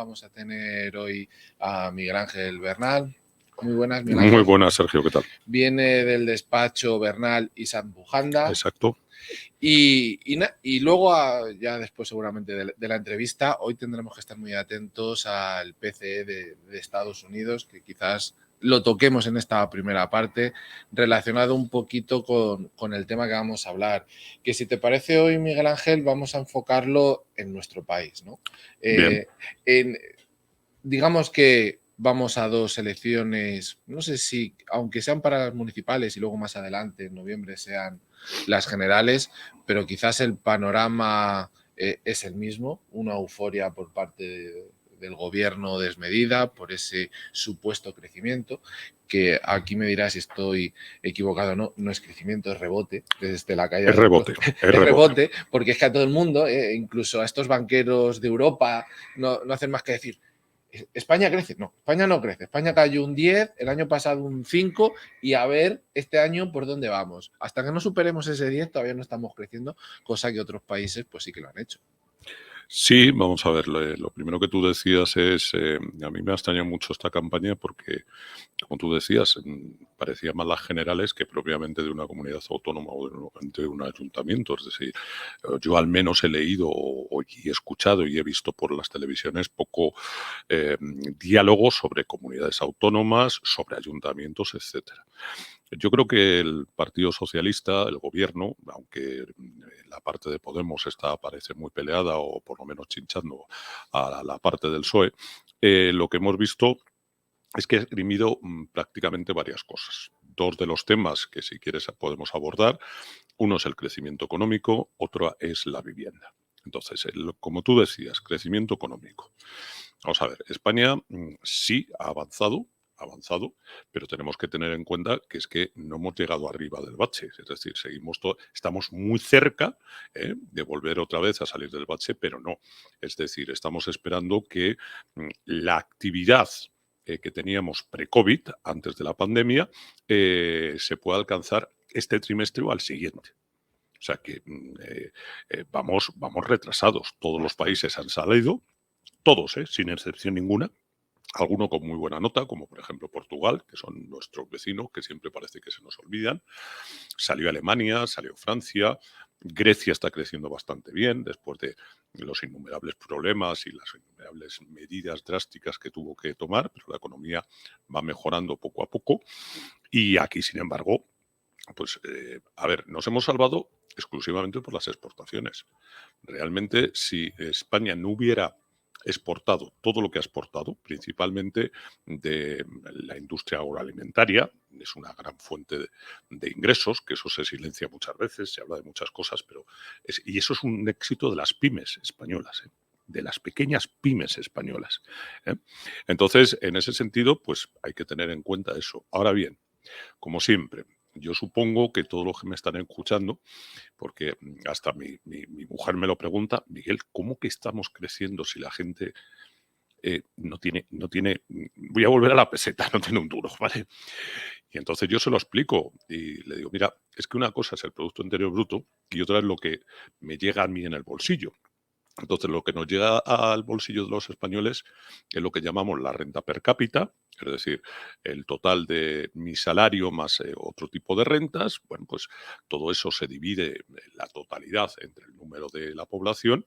Vamos a tener hoy a Miguel Ángel Bernal. Muy buenas, Miguel Ángel. Muy buenas, Sergio, ¿qué tal? Viene del despacho Bernal y Sanbujanda. Exacto. Y luego, ya después seguramente de la entrevista, hoy tendremos que estar muy atentos al PCE de Estados Unidos, que quizás lo toquemos en esta primera parte, relacionado un poquito con el tema que vamos a hablar. Que si te parece hoy, Miguel Ángel, vamos a enfocarlo en nuestro país, ¿no? Digamos que vamos a dos elecciones, no sé si, aunque sean para las municipales y luego más adelante, en noviembre, sean las generales, pero quizás el panorama es el mismo, una euforia por parte del gobierno desmedida por ese supuesto crecimiento, que aquí me dirás si estoy equivocado o no, no es crecimiento, es rebote, desde la caída. Es rebote. Es rebote, porque es que a todo el mundo, incluso a estos banqueros de Europa, no hacen más que decir, ¿España crece? No, España no crece. España cayó un 10, el año pasado un 5 y a ver este año por dónde vamos. Hasta que no superemos ese 10 todavía no estamos creciendo, cosa que otros países pues sí que lo han hecho. Sí, vamos a ver, lo primero que tú decías es, a mí me ha extrañado mucho esta campaña porque, como tú decías, parecía más las generales que propiamente de una comunidad autónoma o de un ayuntamiento. Es decir, yo al menos he leído y he escuchado y he visto por las televisiones poco diálogo sobre comunidades autónomas, sobre ayuntamientos, etcétera. Yo creo que el Partido Socialista, el gobierno, aunque la parte de Podemos parece muy peleada o por lo menos chinchando a la parte del PSOE, lo que hemos visto es que ha esgrimido prácticamente varias cosas. Dos de los temas que si quieres podemos abordar, uno es el crecimiento económico, otro es la vivienda. Entonces, como tú decías, crecimiento económico. Vamos a ver, España sí ha avanzado, pero tenemos que tener en cuenta que es que no hemos llegado arriba del bache, es decir, estamos muy cerca de volver otra vez a salir del bache, pero no. Es decir, estamos esperando que la actividad que teníamos pre-COVID, antes de la pandemia, se pueda alcanzar este trimestre o al siguiente. O sea que vamos retrasados. Todos los países han salido, todos, sin excepción ninguna. Alguno con muy buena nota, como por ejemplo Portugal, que son nuestros vecinos, que siempre parece que se nos olvidan. Salió Alemania, salió Francia, Grecia está creciendo bastante bien después de los innumerables problemas y las innumerables medidas drásticas que tuvo que tomar, pero la economía va mejorando poco a poco. Y aquí, sin embargo, pues, a ver, nos hemos salvado exclusivamente por las exportaciones. Realmente, si España no hubiera exportado todo lo que ha exportado, principalmente de la industria agroalimentaria, es una gran fuente de ingresos, que eso se silencia muchas veces, se habla de muchas cosas, pero y eso es un éxito de las pymes españolas, de las pequeñas pymes españolas. Entonces, en ese sentido, pues hay que tener en cuenta eso. Ahora bien, como siempre, yo supongo que todos los que me están escuchando, porque hasta mi mujer me lo pregunta, Miguel, ¿cómo que estamos creciendo si la gente no tiene, voy a volver a la peseta, no tiene un duro, ¿vale? Y entonces yo se lo explico y le digo, mira, es que una cosa es el Producto Interior Bruto y otra es lo que me llega a mí en el bolsillo. Entonces, lo que nos llega al bolsillo de los españoles es lo que llamamos la renta per cápita, es decir, el total de mi salario más otro tipo de rentas. Bueno, pues todo eso se divide en la totalidad entre el número de la población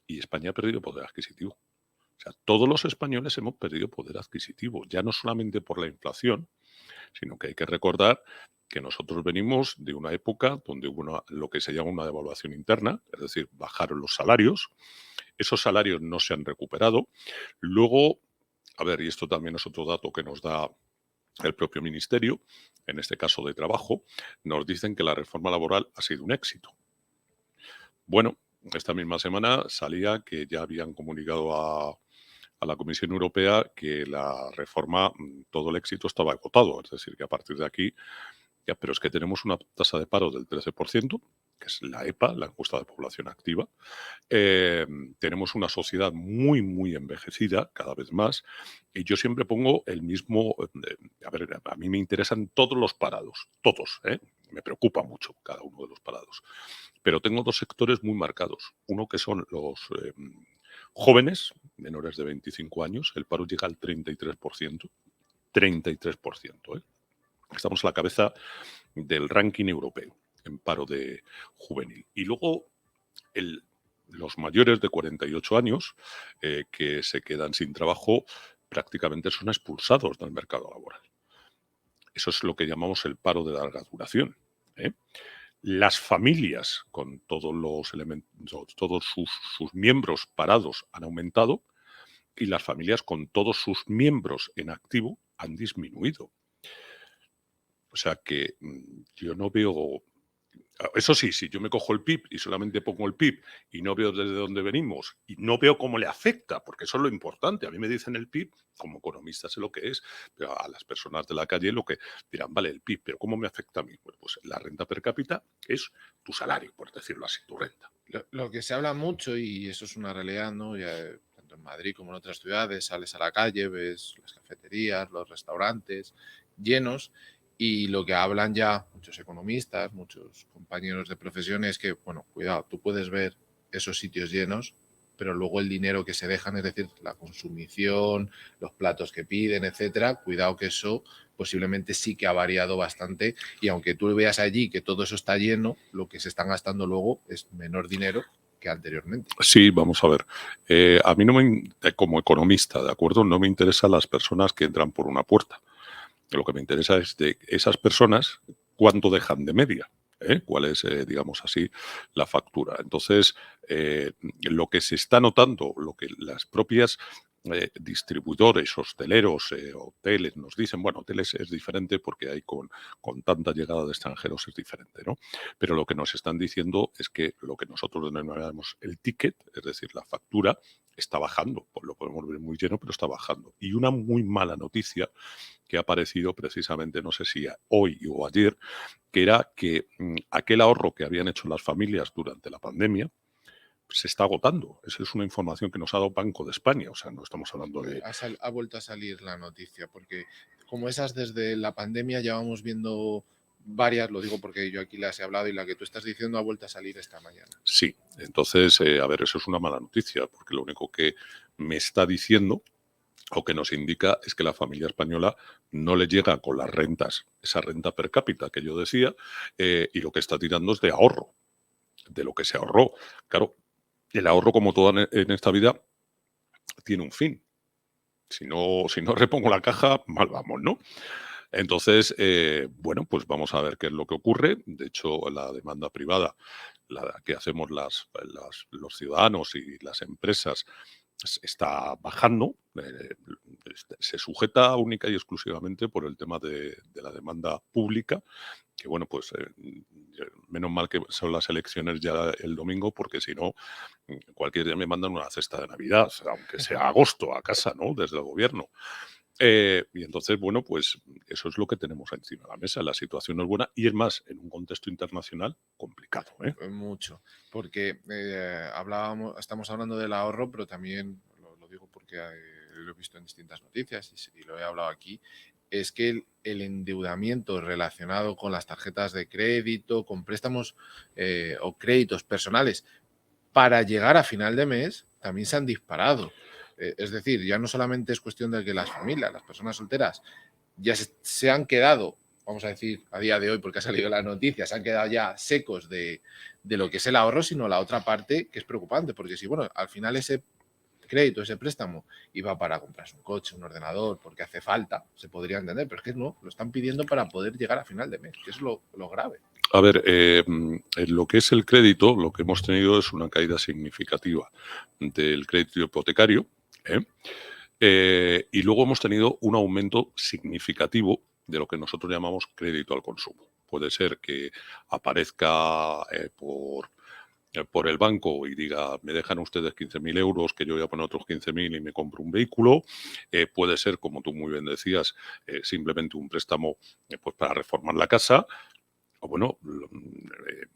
y España ha perdido poder adquisitivo. O sea, todos los españoles hemos perdido poder adquisitivo, ya no solamente por la inflación, sino que hay que recordar que nosotros venimos de una época donde hubo lo que se llama una devaluación interna, es decir, bajaron los salarios. Esos salarios no se han recuperado. Luego, a ver, y esto también es otro dato que nos da el propio ministerio, en este caso de trabajo, nos dicen que la reforma laboral ha sido un éxito. Bueno, esta misma semana salía que ya habían comunicado a la Comisión Europea que la reforma, todo el éxito estaba agotado. Es decir, que a partir de aquí, pero es que tenemos una tasa de paro del 13%, que es la EPA, la encuesta de población activa. Tenemos una sociedad muy, muy envejecida, cada vez más, y yo siempre pongo el mismo, a ver, a mí me interesan todos los parados, todos, me preocupa mucho cada uno de los parados, pero tengo dos sectores muy marcados, uno que son los Jóvenes, menores de 25 años, el paro llega al 33%. 33%, ¿eh? Estamos a la cabeza del ranking europeo en paro de juvenil. Y luego los mayores de 48 años que se quedan sin trabajo prácticamente son expulsados del mercado laboral. Eso es lo que llamamos el paro de larga duración, ¿eh? Las familias con todos los elementos, todos sus miembros parados han aumentado y las familias con todos sus miembros en activo han disminuido. O sea que yo no veo. Eso sí, si yo me cojo el PIB y solamente pongo el PIB y no veo desde dónde venimos y no veo cómo le afecta, porque eso es lo importante. A mí me dicen el PIB, como economista sé lo que es, pero a las personas de la calle lo que dirán, vale, el PIB, pero ¿cómo me afecta a mí? Bueno, pues la renta per cápita es tu salario, por decirlo así, tu renta. Lo que se habla mucho, y eso es una realidad, ¿no? Ya, tanto en Madrid como en otras ciudades, sales a la calle, ves las cafeterías, los restaurantes llenos, y lo que hablan ya muchos economistas, muchos compañeros de profesión es que, bueno, cuidado, tú puedes ver esos sitios llenos, pero luego el dinero que se dejan, es decir, la consumición, los platos que piden, etcétera, cuidado que eso posiblemente sí que ha variado bastante, y aunque tú veas allí que todo eso está lleno, lo que se están gastando luego es menor dinero que anteriormente. Sí, vamos a ver. A mí como economista, ¿de acuerdo? No me interesan las personas que entran por una puerta. Lo que me interesa es de esas personas cuánto dejan de media. ¿Cuál es, digamos así, la factura? Entonces, lo que se está notando, lo que las propias distribuidores, hosteleros, hoteles nos dicen, bueno, hoteles es diferente porque hay con tanta llegada de extranjeros es diferente, ¿no? Pero lo que nos están diciendo es que lo que nosotros denominamos el ticket, es decir, la factura, está bajando. Pues lo podemos ver muy lleno, pero está bajando. Y una muy mala noticia que ha aparecido precisamente, no sé si hoy o ayer, que era que aquel ahorro que habían hecho las familias durante la pandemia se está agotando. Esa es una información que nos ha dado Banco de España, o sea, no estamos hablando de. Ha vuelto a salir la noticia, porque como esas desde la pandemia ya vamos viendo varias, lo digo porque yo aquí las he hablado y la que tú estás diciendo ha vuelto a salir esta mañana. Sí, entonces, a ver, eso es una mala noticia, porque lo único que me está diciendo o que nos indica es que la familia española no le llega con las rentas, esa renta per cápita que yo decía, y lo que está tirando es de ahorro, de lo que se ahorró. Claro, el ahorro, como todo en esta vida, tiene un fin. Si no repongo la caja, mal vamos, ¿no? Entonces, bueno, pues vamos a ver qué es lo que ocurre. De hecho, la demanda privada, la que hacemos los ciudadanos y las empresas, está bajando. Se sujeta única y exclusivamente por el tema de la demanda pública, que bueno, pues menos mal que son las elecciones ya el domingo, porque si no, cualquier día me mandan una cesta de Navidad, aunque sea agosto, a casa, ¿no? Desde el gobierno. Y entonces, bueno, pues eso es lo que tenemos encima de la mesa. La situación no es buena y es más, en un contexto internacional complicado, ¿eh? Mucho, porque estamos hablando del ahorro, pero también lo digo porque lo he visto en distintas noticias y lo he hablado aquí, es que el endeudamiento relacionado con las tarjetas de crédito, con préstamos o créditos personales para llegar a final de mes, también se han disparado. Es decir, ya no solamente es cuestión de que las familias, las personas solteras, ya se han quedado, vamos a decir, a día de hoy, porque ha salido la noticia, se han quedado ya secos de lo que es el ahorro, sino la otra parte que es preocupante, porque si, bueno, al final ese crédito, ese préstamo, iba para comprarse un coche, un ordenador, porque hace falta, se podría entender, pero es que no, lo están pidiendo para poder llegar a final de mes, que es lo grave. A ver, en lo que es el crédito, lo que hemos tenido es una caída significativa del crédito hipotecario, ¿eh? Y luego hemos tenido un aumento significativo de lo que nosotros llamamos crédito al consumo. Puede ser que aparezca por el banco y diga, me dejan ustedes 15.000 euros, que yo voy a poner otros 15.000 y me compro un vehículo. Puede ser, como tú muy bien decías, simplemente un préstamo pues para reformar la casa. O bueno,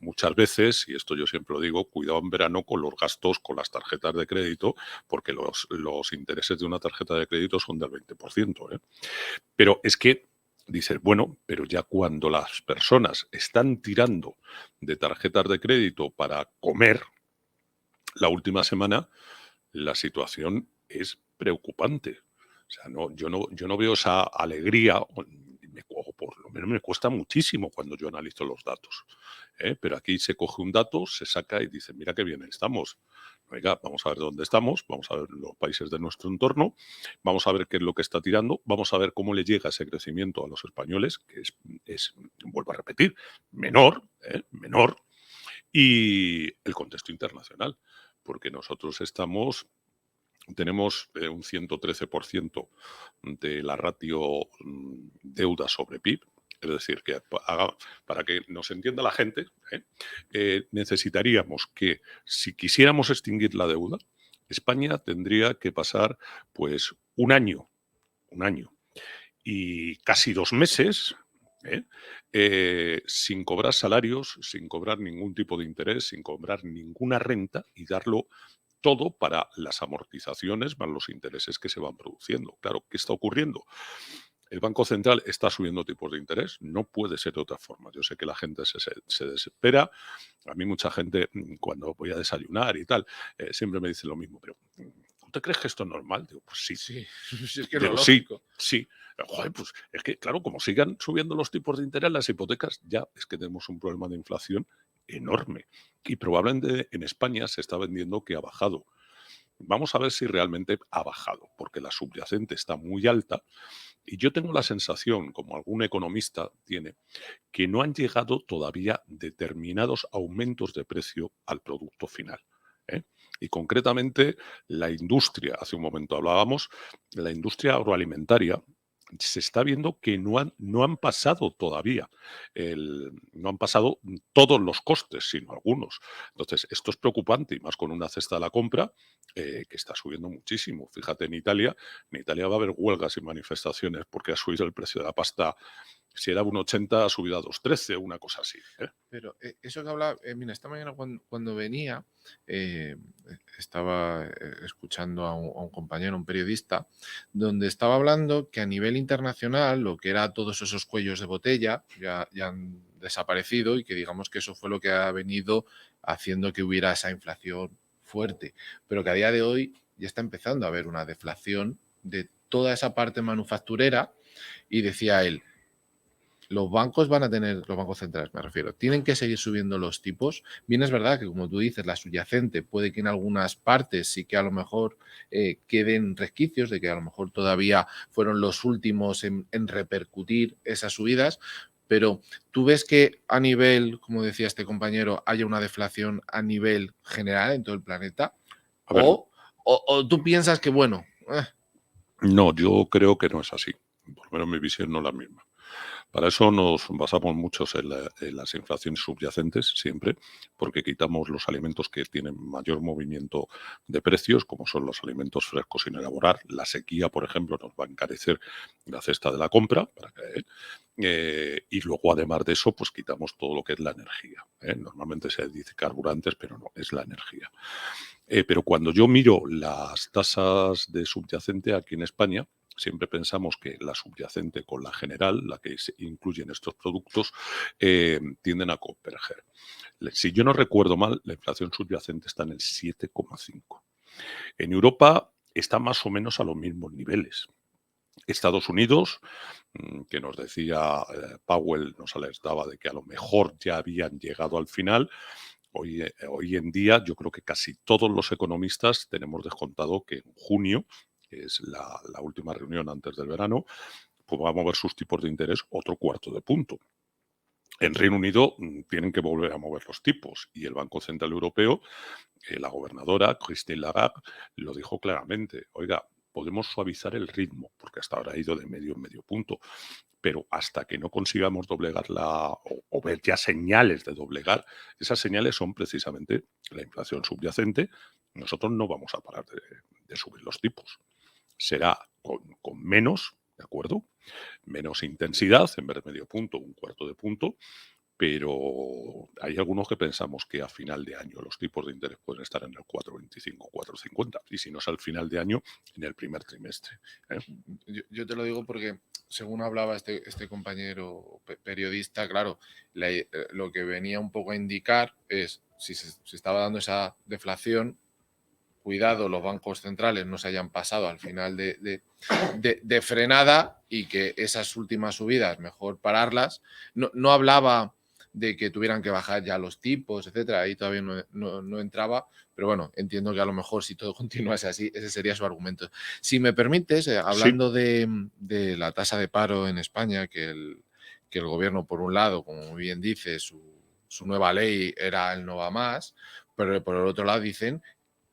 muchas veces, y esto yo siempre lo digo, cuidado en verano con los gastos con las tarjetas de crédito, porque los intereses de una tarjeta de crédito son del 20%, ¿eh? Pero es que dices, bueno, pero ya cuando las personas están tirando de tarjetas de crédito para comer la última semana, la situación es preocupante. O sea, yo no veo esa alegría, o por lo menos me cuesta muchísimo cuando yo analizo los datos. Pero aquí se coge un dato, se saca y dice, mira qué bien estamos. Oiga, vamos a ver dónde estamos, vamos a ver los países de nuestro entorno, vamos a ver qué es lo que está tirando, vamos a ver cómo le llega ese crecimiento a los españoles, que vuelvo a repetir, menor, y el contexto internacional, porque nosotros tenemos un 113% de la ratio deuda sobre PIB. Es decir, que para que nos entienda la gente, necesitaríamos que, si quisiéramos extinguir la deuda, España tendría que pasar pues un año y casi 2 meses sin cobrar salarios, sin cobrar ningún tipo de interés, sin cobrar ninguna renta y darlo todo para las amortizaciones más los intereses que se van produciendo. Claro, ¿qué está ocurriendo? El Banco Central está subiendo tipos de interés, no puede ser de otra forma. Yo sé que la gente se desespera. A mí mucha gente, cuando voy a desayunar y tal, siempre me dice lo mismo, pero ¿tú te crees que esto es normal? Digo, pues sí. Sí, es que es lo Digo, sí, lógico. sí. Joder, pues es que, claro, como sigan subiendo los tipos de interés, las hipotecas, ya es que tenemos un problema de inflación enorme. Y probablemente en España se está vendiendo que ha bajado. Vamos a ver si realmente ha bajado, porque la subyacente está muy alta y yo tengo la sensación, como algún economista tiene, que no han llegado todavía determinados aumentos de precio al producto final. ¿eh? Y concretamente la industria, hace un momento hablábamos, la industria agroalimentaria, se está viendo que no han pasado todavía, no han pasado todos los costes, sino algunos. Entonces, esto es preocupante y más con una cesta de la compra que está subiendo muchísimo. Fíjate, en Italia va a haber huelgas y manifestaciones porque ha subido el precio de la pasta. Si era 1,80 ha subido a 2,13, una cosa así. Pero eso que hablaba, mira, esta mañana cuando venía, eh, estaba escuchando a un compañero, un periodista, donde estaba hablando que a nivel internacional lo que era todos esos cuellos de botella ya han desaparecido y que digamos que eso fue lo que ha venido haciendo que hubiera esa inflación fuerte, pero que a día de hoy ya está empezando a haber una deflación de toda esa parte manufacturera y decía él, los bancos van a tener, los bancos centrales me refiero, tienen que seguir subiendo los tipos. Bien es verdad que, como tú dices, la subyacente puede que en algunas partes sí que a lo mejor queden resquicios de que a lo mejor todavía fueron los últimos en repercutir esas subidas, pero tú ves que a nivel, como decía este compañero, haya una deflación a nivel general en todo el planeta, A ver, o tú piensas que, bueno, no, yo creo que no es así. Por lo menos mi visión no es la misma. Para eso nos basamos muchos en las inflaciones subyacentes siempre, porque quitamos los alimentos que tienen mayor movimiento de precios, como son los alimentos frescos sin elaborar. La sequía, por ejemplo, nos va a encarecer la cesta de la compra, y luego, además de eso, pues quitamos todo lo que es la energía. Normalmente se dice carburantes, pero no, es la energía. Pero cuando yo miro las tasas de subyacente aquí en España, siempre pensamos que la subyacente con la general, la que se incluyen estos productos, tienden a converger. Si yo no recuerdo mal, la inflación subyacente está en el 7,5. En Europa está más o menos a los mismos niveles. Estados Unidos, que nos decía Powell, nos alertaba de que a lo mejor ya habían llegado al final. Hoy en día yo creo que casi todos los economistas tenemos descontado que en junio, que es la última reunión antes del verano, pues va a mover sus tipos de interés otro cuarto de punto. En Reino Unido tienen que volver a mover los tipos y el Banco Central Europeo, la gobernadora Christine Lagarde, lo dijo claramente. Oiga, podemos suavizar el ritmo, porque hasta ahora ha ido de medio en medio punto, pero hasta que no consigamos doblegarla o ver ya señales de doblegar, esas señales son precisamente la inflación subyacente. Nosotros no vamos a parar de subir los tipos. Será con menos, ¿de acuerdo? Menos intensidad, en vez de medio punto, un cuarto de punto, pero hay algunos que pensamos que a final de año los tipos de interés pueden estar en el 4,25, 4,50, y si no es al final de año, en el primer trimestre. yo te lo digo porque, según hablaba este compañero periodista, claro, lo que venía un poco a indicar es si se estaba dando esa deflación, cuidado los bancos centrales no se hayan pasado al final de frenada y que esas últimas subidas mejor pararlas. No hablaba de que tuvieran que bajar ya los tipos, etcétera, ahí todavía no entraba, pero bueno, entiendo que a lo mejor si todo continuase así, ese sería su argumento. Si me permites, Sí, hablando de la tasa de paro en España, que el gobierno, por un lado, como bien dice, su nueva ley era el no va más, pero por el otro lado dicen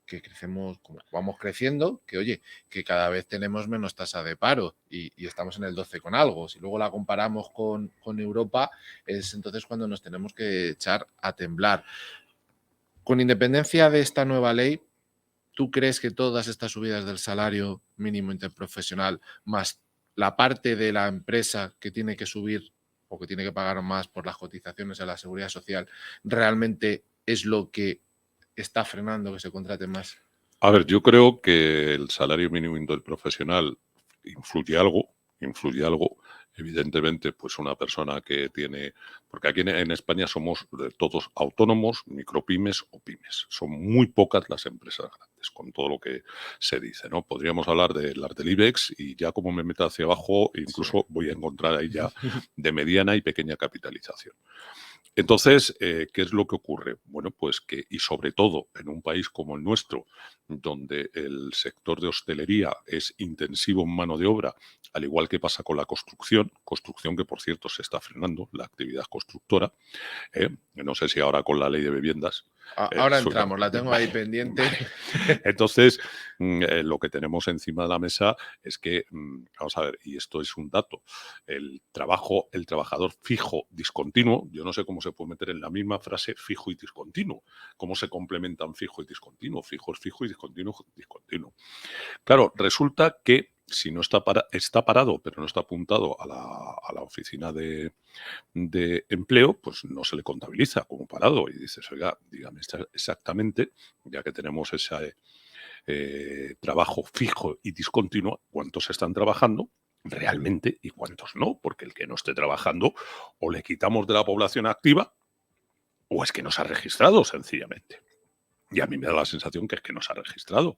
que crecemos, como vamos creciendo, que oye, que cada vez tenemos menos tasa de paro y estamos en el 12 con algo. Si luego la comparamos con Europa, es entonces cuando nos tenemos que echar a temblar. Con independencia de esta nueva ley, ¿tú crees que todas estas subidas del salario mínimo interprofesional, más la parte de la empresa que tiene que subir o que tiene que pagar más por las cotizaciones a la seguridad social, realmente es lo que está frenando que se contrate más? a ver, yo creo que el salario mínimo interprofesional influye algo. Evidentemente, pues una persona que tiene, porque aquí en España somos todos autónomos, micropymes o pymes. Son muy pocas las empresas grandes, con todo lo que se dice, ¿no? Podríamos hablar de las del IBEX y ya como me meta hacia abajo, incluso voy a encontrar ahí ya de mediana y pequeña capitalización. Entonces, ¿qué es lo que ocurre? Bueno, pues que, y sobre todo en un país como el nuestro, donde el sector de hostelería es intensivo en mano de obra, al igual que pasa con la construcción que por cierto se está frenando, la actividad constructora, no sé si ahora con la ley de viviendas. Ahora entramos, la tengo ahí pendiente. Vale. Entonces, lo que tenemos encima de la mesa es que, vamos a ver, y esto es un dato, el trabajador fijo discontinuo, yo no sé cómo se puede meter en la misma frase fijo y discontinuo, cómo se complementan fijo y discontinuo, fijo es fijo y discontinuo es discontinuo. Claro, resulta que si no está parado, pero no está apuntado a la oficina de empleo, pues no se le contabiliza como parado. Y dices, oiga, dígame exactamente, ya que tenemos ese trabajo fijo y discontinuo, cuántos están trabajando realmente y cuántos no, porque el que no esté trabajando o le quitamos de la población activa o es que no se ha registrado sencillamente. Y a mí me da la sensación que es que no se ha registrado,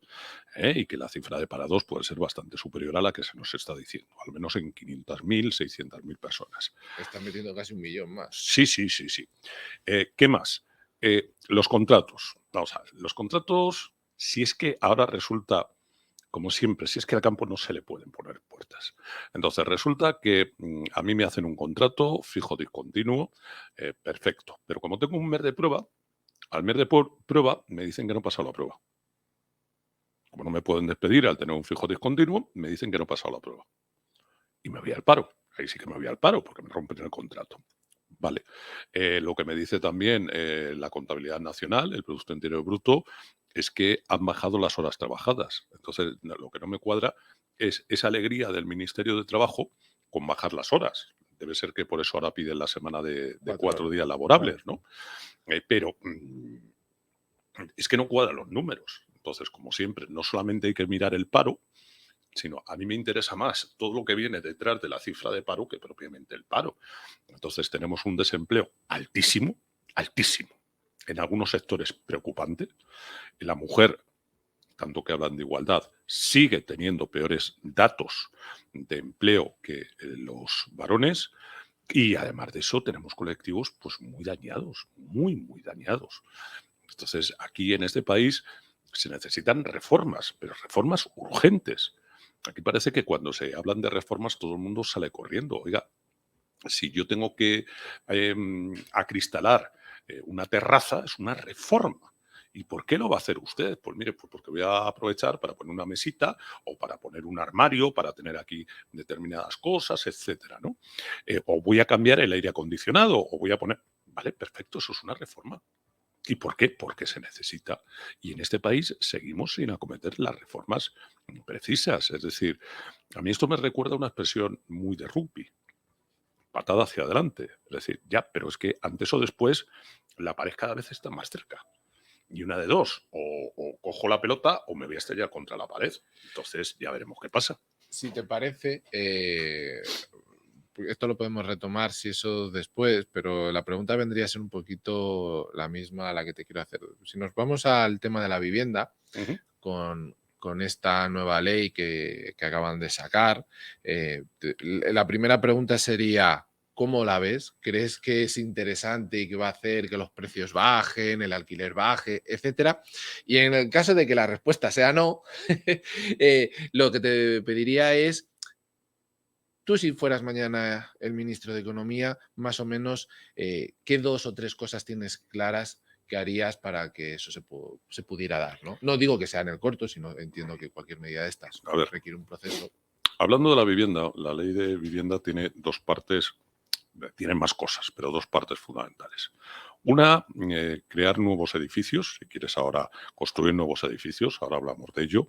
y que la cifra de parados puede ser bastante superior a la que se nos está diciendo, al menos en 500.000, 600.000 personas. Están metiendo casi 1 millón más. Sí, sí, sí, sí. ¿Qué más? Los contratos. Vamos a ver, los contratos, si es que ahora resulta, como siempre, si es que al campo no se le pueden poner puertas. Entonces resulta que a mí me hacen un contrato fijo discontinuo, perfecto. Pero como tengo un mes de prueba, al mes de prueba me dicen que no he pasado la prueba. Como no me pueden despedir al tener un fijo discontinuo, me dicen que no he pasado la prueba. Y me voy al paro. Ahí sí que me voy al paro porque me rompen el contrato. Vale. Lo que me dice también la contabilidad nacional, el Producto Interior Bruto, es que han bajado las horas trabajadas. Entonces, lo que no me cuadra es esa alegría del Ministerio de Trabajo con bajar las horas. Debe ser que por eso ahora piden la semana de 4 días laborables, ¿no? Pero es que no cuadran los números. Entonces, como siempre, no solamente hay que mirar el paro, sino a mí me interesa más todo lo que viene detrás de la cifra de paro que propiamente el paro. Entonces tenemos un desempleo altísimo, altísimo, en algunos sectores preocupante. La mujer, tanto que hablan de igualdad, sigue teniendo peores datos de empleo que los varones. Y además de eso tenemos colectivos pues muy dañados, muy, muy dañados. Entonces aquí en este país se necesitan reformas, pero reformas urgentes. Aquí parece que cuando se hablan de reformas todo el mundo sale corriendo. Oiga, si yo tengo que acristalar una terraza, es una reforma. ¿Y por qué lo va a hacer usted? Pues mire, pues porque voy a aprovechar para poner una mesita o para poner un armario, para tener aquí determinadas cosas, etcétera, ¿no? O voy a cambiar el aire acondicionado, o voy a poner... Vale, perfecto, eso es una reforma. ¿Y por qué? Porque se necesita. Y en este país seguimos sin acometer las reformas precisas. Es decir, a mí esto me recuerda a una expresión muy de rugby, patada hacia adelante. Es decir, ya, pero es que antes o después la pared cada vez está más cerca. Y una de dos, o cojo la pelota o me voy a estrellar contra la pared. Entonces ya veremos qué pasa. Si te parece, esto lo podemos retomar si eso después, pero la pregunta vendría a ser un poquito la misma a la que te quiero hacer. Si nos vamos al tema de la vivienda, Ujú. con esta nueva ley que acaban de sacar. La primera pregunta sería, ¿cómo la ves? ¿Crees que es interesante y que va a hacer que los precios bajen, el alquiler baje, etcétera? Y en el caso de que la respuesta sea no, lo que te pediría es, tú si fueras mañana el ministro de Economía, más o menos, ¿qué 2 o 3 cosas tienes claras que harías para que eso se pudiera dar? ¿No? No digo que sea en el corto, sino entiendo que cualquier medida de estas A ver, requiere un proceso. hablando de la vivienda, la ley de vivienda tiene dos partes, tiene más cosas, pero dos partes fundamentales. Una, crear nuevos edificios, si quieres ahora construir nuevos edificios, ahora hablamos de ello.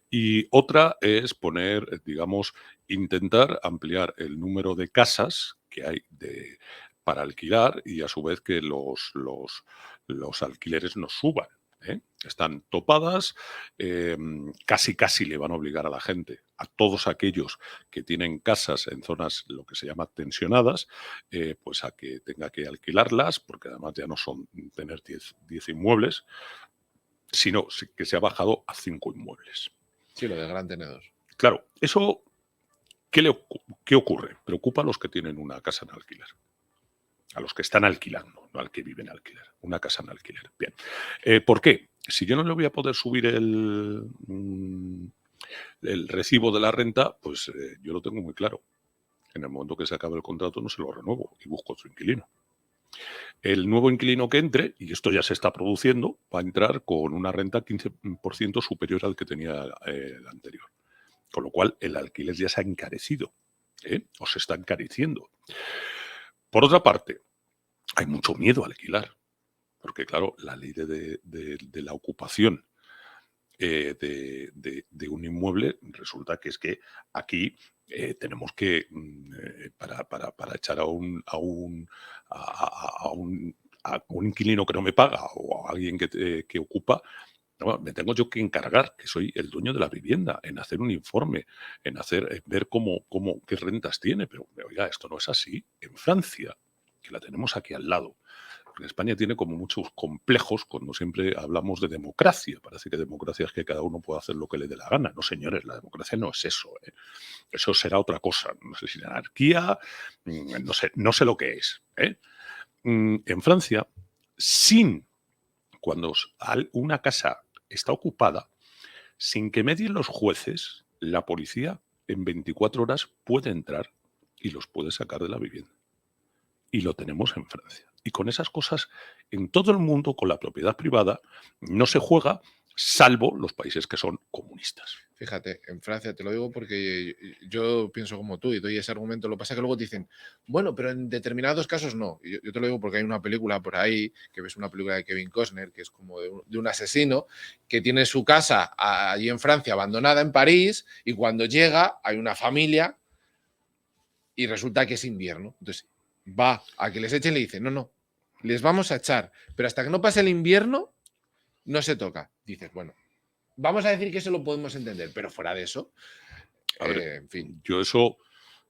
Y otra es poner, digamos, intentar ampliar el número de casas que hay para alquilar y a su vez que los alquileres no suban. ¿eh? Están topadas, casi le van a obligar a la gente, a todos aquellos que tienen casas en zonas lo que se llama tensionadas, pues a que tenga que alquilarlas, porque además ya no son tener 10 inmuebles, sino que se ha bajado a 5 inmuebles. Sí, lo de gran tenedor. Claro, eso, ¿qué ocurre? Preocupa a los que tienen una casa en alquiler. A los que están alquilando, no al que vive en alquiler. Una casa en alquiler. Bien. ¿Por qué? Si yo no le voy a poder subir el recibo de la renta, pues yo lo tengo muy claro. En el momento que se acabe el contrato no se lo renuevo y busco otro inquilino. El nuevo inquilino que entre, y esto ya se está produciendo, va a entrar con una renta 15% superior al que tenía el anterior. Con lo cual, el alquiler ya se ha encarecido, o se está encareciendo. Por otra parte, hay mucho miedo a alquilar, porque claro, la ley de la ocupación de un inmueble resulta que es que aquí tenemos que, para echar a un inquilino que no me paga o a alguien que ocupa, no, me tengo yo que encargar, que soy el dueño de la vivienda, en hacer un informe, en ver qué rentas tiene. Pero, oiga, esto no es así. En Francia, que la tenemos aquí al lado, porque España tiene como muchos complejos cuando siempre hablamos de democracia. Parece que democracia es que cada uno puede hacer lo que le dé la gana. No, señores, la democracia no es eso. Eso será otra cosa. No sé si anarquía, no sé lo que es. En Francia, cuando una casa está ocupada, sin que medien los jueces, la policía en 24 horas puede entrar y los puede sacar de la vivienda. Y lo tenemos en Francia. Y con esas cosas, en todo el mundo, con la propiedad privada, no se juega, salvo los países que son comunistas. Fíjate, en Francia, te lo digo porque yo pienso como tú y doy ese argumento. Lo que pasa es que luego te dicen, bueno, pero en determinados casos no. Y yo te lo digo porque hay una película por ahí, que ves una película de Kevin Costner, que es como de un asesino, que tiene su casa allí en Francia abandonada en París y cuando llega hay una familia y resulta que es invierno. Entonces va a que les echen y le dice, no, les vamos a echar, pero hasta que no pase el invierno no se toca. Dices, bueno, vamos a decir que eso lo podemos entender, pero fuera de eso, A ver, en fin. yo eso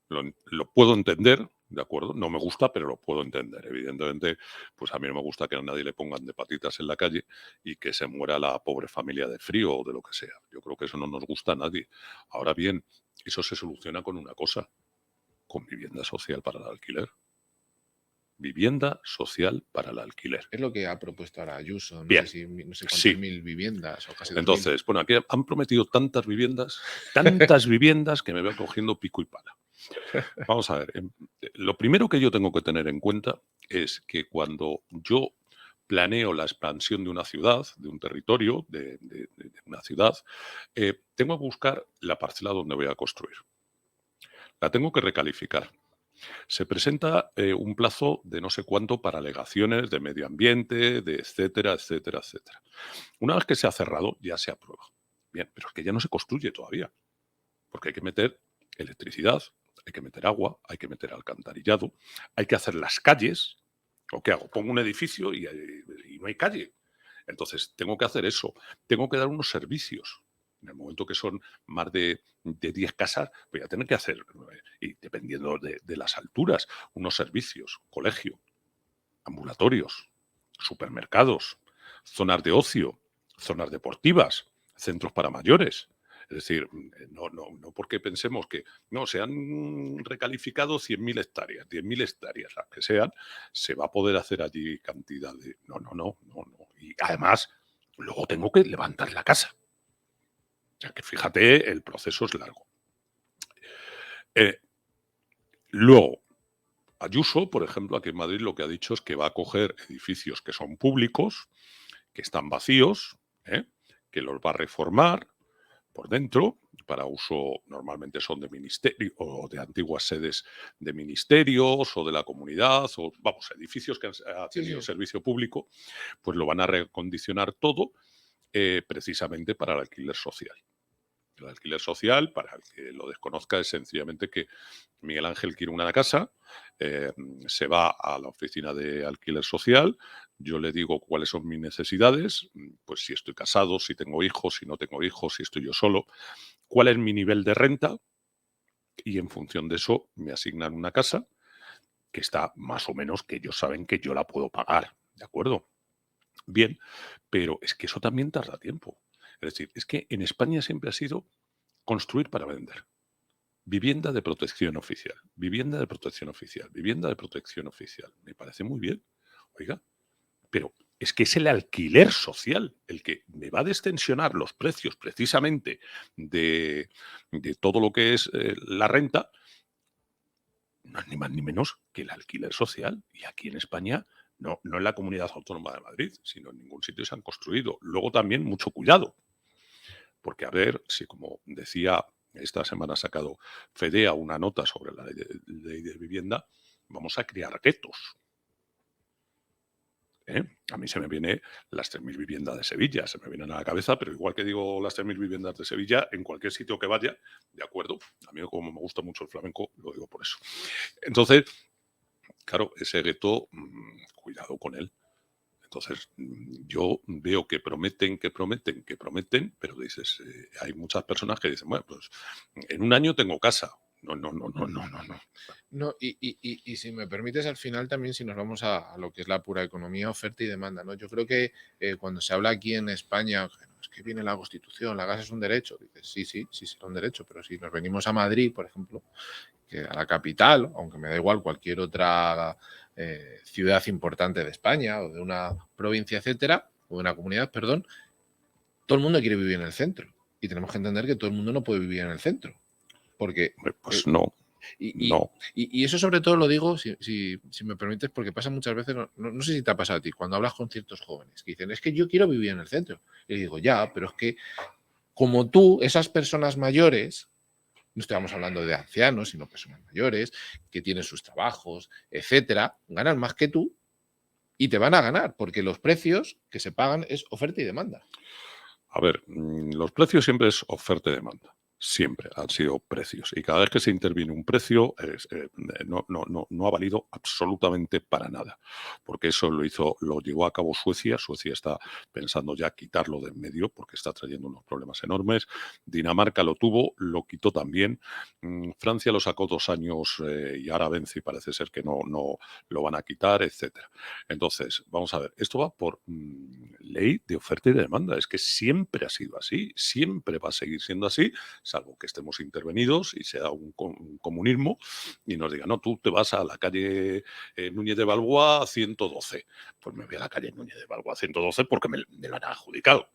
lo puedo entender, ¿de acuerdo? No me gusta, pero lo puedo entender. Evidentemente, pues a mí no me gusta que a nadie le pongan de patitas en la calle y que se muera la pobre familia de frío o de lo que sea. Yo creo que eso no nos gusta a nadie. Ahora bien, eso se soluciona con una cosa, con vivienda social para el alquiler. Vivienda social para el alquiler. Es lo que ha propuesto ahora Ayuso, Bien, no sé cuántas sí. mil viviendas o casi 2.000. Entonces, bueno, aquí han prometido tantas viviendas que me veo cogiendo pico y pala. Vamos a ver, lo primero que yo tengo que tener en cuenta es que cuando yo planeo la expansión de una ciudad, de un territorio, de una ciudad, tengo que buscar la parcela donde voy a construir. La tengo que recalificar. Se presenta un plazo de no sé cuánto para alegaciones de medio ambiente, de etcétera, etcétera, etcétera. Una vez que se ha cerrado, ya se aprueba. Bien, pero es que ya no se construye todavía, porque hay que meter electricidad, hay que meter agua, hay que meter alcantarillado, hay que hacer las calles. ¿O qué hago? Pongo un edificio y no hay calle. Entonces, tengo que hacer eso. Tengo que dar unos servicios. En el momento que son más de 10 casas, voy a tener que hacer, y dependiendo de las alturas, unos servicios, colegio, ambulatorios, supermercados, zonas de ocio, zonas deportivas, centros para mayores. Es decir, no porque pensemos que no, se han recalificado 100.000 hectáreas, 10.000 hectáreas, las que sean, se va a poder hacer allí cantidad de... No. Y además, luego tengo que levantar la casa. O sea que fíjate, el proceso es largo. Luego, Ayuso, por ejemplo, aquí en Madrid lo que ha dicho es que va a coger edificios que son públicos, que están vacíos, que los va a reformar por dentro, para uso normalmente son de ministerio o de antiguas sedes de ministerios o de la comunidad, o vamos, edificios que han Sí, tenido sí. servicio público, pues lo van a recondicionar todo precisamente para el alquiler social. El alquiler social, para el que lo desconozca, es sencillamente que Miguel Ángel quiere una casa, se va a la oficina de alquiler social, yo le digo cuáles son mis necesidades, pues si estoy casado, si tengo hijos, si no tengo hijos, si estoy yo solo, cuál es mi nivel de renta y en función de eso me asignan una casa que está más o menos que ellos saben que yo la puedo pagar, ¿de acuerdo? Bien, pero es que eso también tarda tiempo. Es decir, es que en España siempre ha sido construir para vender. Vivienda de protección oficial, vivienda de protección oficial, vivienda de protección oficial. Me parece muy bien. Oiga, pero es que es el alquiler social el que me va a destensionar los precios precisamente de todo lo que es la renta, no es ni más ni menos que el alquiler social. Y aquí en España, no en la Comunidad Autónoma de Madrid, sino en ningún sitio se han construido. Luego también mucho cuidado, porque a ver si, como decía, esta semana ha sacado FEDEA una nota sobre la ley de vivienda, vamos a crear guetos. A mí se me vienen las 3.000 viviendas de Sevilla, se me vienen a la cabeza, pero igual que digo las 3.000 viviendas de Sevilla, en cualquier sitio que vaya, de acuerdo, a mí como me gusta mucho el flamenco, lo digo por eso. Entonces, claro, ese gueto, cuidado con él. Entonces, yo veo que prometen, pero dices, hay muchas personas que dicen, bueno, pues en un año tengo casa. No. No, y si me permites, al final también, si nos vamos a lo que es la pura economía, oferta y demanda, ¿no? Yo creo que cuando se habla aquí en España, es que viene la Constitución, la casa es un derecho. Dices, sí, es un derecho, pero si nos venimos a Madrid, por ejemplo, que a la capital, aunque me da igual cualquier otra ciudad importante de España o de una provincia, etcétera, o de una comunidad, perdón, todo el mundo quiere vivir en el centro. Y tenemos que entender que todo el mundo no puede vivir en el centro. Porque Pues no. y eso sobre todo lo digo, si me permites, porque pasa muchas veces, no sé si te ha pasado a ti, cuando hablas con ciertos jóvenes que dicen, es que yo quiero vivir en el centro. Y digo, ya, pero es que como tú, esas personas mayores, no estamos hablando de ancianos, sino personas mayores, que tienen sus trabajos, etcétera, ganan más que tú y te van a ganar, porque los precios que se pagan es oferta y demanda. A ver, los precios siempre es oferta y demanda. Siempre han sido precios. Y cada vez que se interviene un precio, no ha valido absolutamente para nada. Porque eso lo llevó a cabo Suecia. Suecia está pensando ya quitarlo de en medio porque está trayendo unos problemas enormes. Dinamarca lo tuvo, lo quitó también. Francia lo sacó 2 años y ahora vence y parece ser que no lo van a quitar, etcétera. Entonces, vamos a ver, esto va por ley de oferta y de demanda. Es que siempre ha sido así, siempre va a seguir siendo así, salvo que estemos intervenidos y sea un comunismo y nos diga, no, tú te vas a la calle Núñez de Balboa 112. Pues me voy a la calle Núñez de Balboa 112 porque me lo han adjudicado.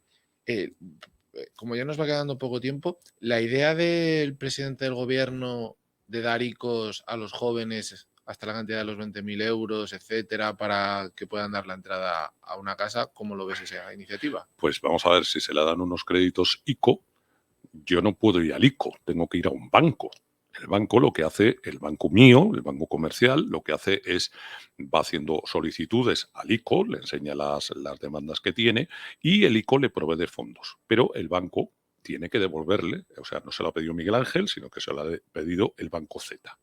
Como ya nos va quedando poco tiempo, la idea del presidente del gobierno de dar ICOs a los jóvenes hasta la cantidad de los 20.000 euros, etcétera, para que puedan dar la entrada a una casa, ¿cómo lo ves esa iniciativa? Pues vamos a ver si se le dan unos créditos ICO. Yo no puedo ir al ICO, tengo que ir a un banco. El banco lo que hace, el banco mío, el banco comercial, lo que hace es, va haciendo solicitudes al ICO, le enseña las demandas que tiene y el ICO le provee de fondos. Pero el banco tiene que devolverle, o sea, no se lo ha pedido Miguel Ángel, sino que se lo ha pedido el Banco Z,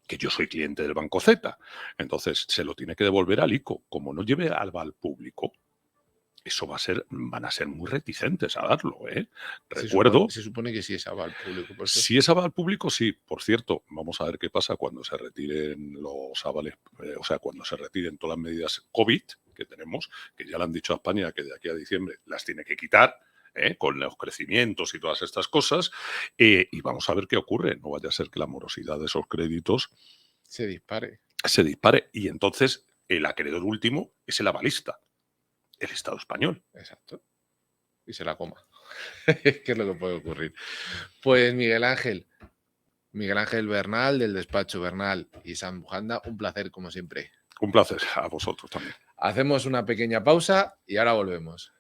que yo soy cliente del Banco Z. Entonces, se lo tiene que devolver al ICO. Como no lleve al público, eso van a ser muy reticentes a darlo, ¿eh? Recuerdo, Se supone que sí es aval público. Por eso. si es aval público, sí. Por cierto, vamos a ver qué pasa cuando se retiren los avales, o sea, cuando se retiren todas las medidas COVID que tenemos, que ya le han dicho a España que de aquí a diciembre las tiene que quitar. con los crecimientos y todas estas cosas, y vamos a ver qué ocurre. No vaya a ser que la morosidad de esos créditos Se dispare. se dispare y entonces el acreedor último es el avalista, el Estado español. Exacto. Y se la coma. ¿Qué es lo que puede ocurrir? Pues Miguel Ángel Bernal, del despacho Bernal y San Bujanda, un placer como siempre. Un placer a vosotros también. Hacemos una pequeña pausa y ahora volvemos.